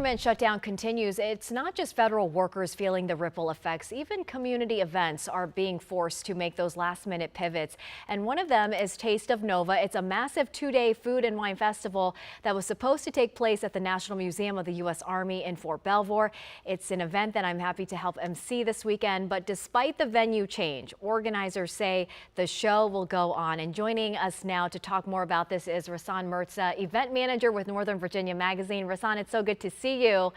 Government shutdown continues. It's not just federal workers feeling the ripple effects. Even community events are being forced to make those last-minute pivots. And one of them is Taste of NoVa. It's a massive two-day food and wine festival that was supposed to take place at the National Museum of the U.S. Army in Fort Belvoir. It's an event that I'm happy to help MC this weekend. But despite the venue change, organizers say the show will go on. And joining us now to talk more about this is Rasan Mirza, event manager with Northern Virginia Magazine. Rasan, it's so good to see you.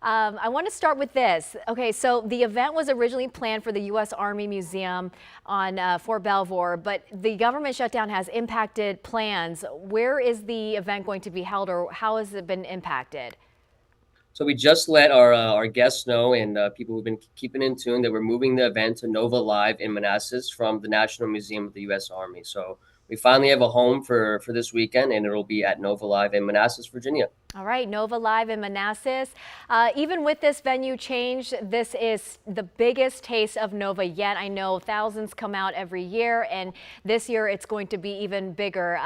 I want to start with this. Okay, so the event was originally planned for the U.S. Army Museum on Fort Belvoir, but the government shutdown has impacted plans. Where is the event going to be held, or how has it been impacted? So we just let our guests know and people who've been keeping in tune that we're moving the event to NoVa Live in Manassas from the National Museum of the U.S. Army. So we finally have a home for this weekend, and it'll be at NoVa Live in Manassas, Virginia. All right, NoVa Live in Manassas. Even with this venue change, this is the biggest Taste of NoVa yet. I know thousands come out every year, and this year it's going to be even bigger.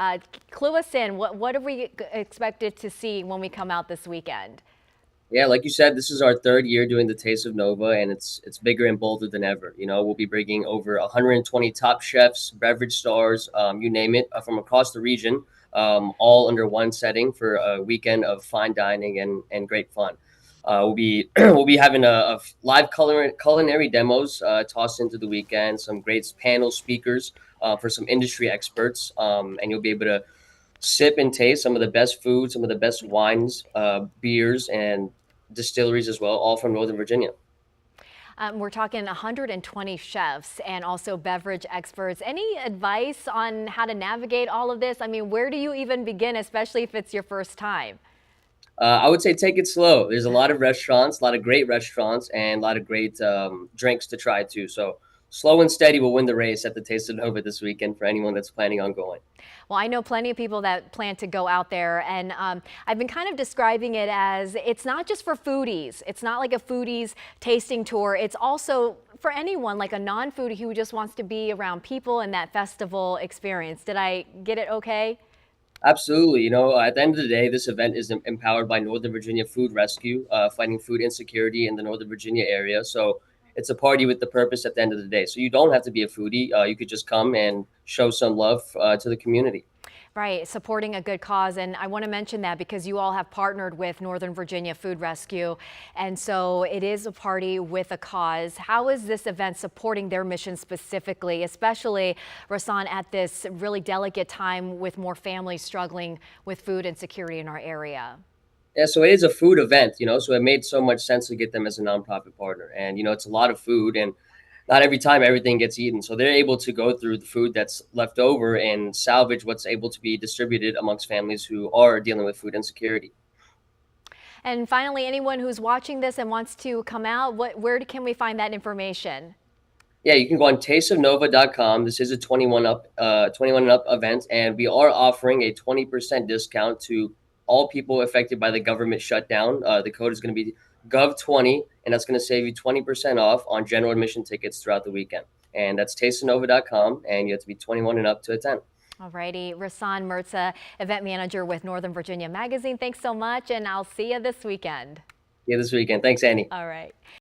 Clue us in. What are we expected to see when we come out this weekend? Yeah, like you said, this is our third year doing the Taste of NoVa, and it's bigger and bolder than ever. You know, we'll be bringing over 120 top chefs, beverage stars, you name it, from across the region, all under one setting for a weekend of fine dining and great fun. We'll be we'll be having a live culinary demos tossed into the weekend, some great panel speakers for some industry experts, and you'll be able to sip and taste some of the best food, some of the best wines, beers, and distilleries as well, all from Northern Virginia. We're talking 120 chefs and also beverage experts. Any advice on how to navigate all of this? I mean, where do you even begin, especially if it's your first time? I would say take it slow. There's a lot of restaurants, a lot of great restaurants, and a lot of great drinks to try too. So slow and steady will win the race at the Taste of Nova this weekend for anyone that's planning on going. Well, I know plenty of people that plan to go out there, and I've been kind of describing it as it's not just for foodies. It's not like a foodies tasting tour. It's also for anyone, like a non-foodie who just wants to be around people and that festival experience. Did I get it okay? Absolutely. You know, at the end of the day, this event is empowered by Northern Virginia Food Rescue, fighting food insecurity in the Northern Virginia area. So it's a party with the purpose at the end of the day. So you don't have to be a foodie. You could just come and show some love to the community. Right, supporting a good cause. And I want to mention that because you all have partnered with Northern Virginia Food Rescue. And so it is a party with a cause. How is this event supporting their mission specifically, especially, Rasan, at this really delicate time with more families struggling with food insecurity in our area? Yeah, so it is a food event, you know, so it made so much sense to get them as a nonprofit partner. And, you know, it's a lot of food, and not every time everything gets eaten. So they're able to go through the food that's left over and salvage what's able to be distributed amongst families who are dealing with food insecurity. And finally, anyone who's watching this and wants to come out, where can we find that information? Yeah, you can go on tasteofnova.com. This is a 21 and up event, and we are offering a 20% discount to all people affected by the government shutdown. The code is going to be GOV20, and that's going to save you 20% off on general admission tickets throughout the weekend. And that's tasteofnova.com, and you have to be 21 and up to attend. All righty, Rasan Mirza, event manager with Northern Virginia Magazine. Thanks so much, and I'll see you this weekend. Yeah, this weekend. Thanks, Annie. All right.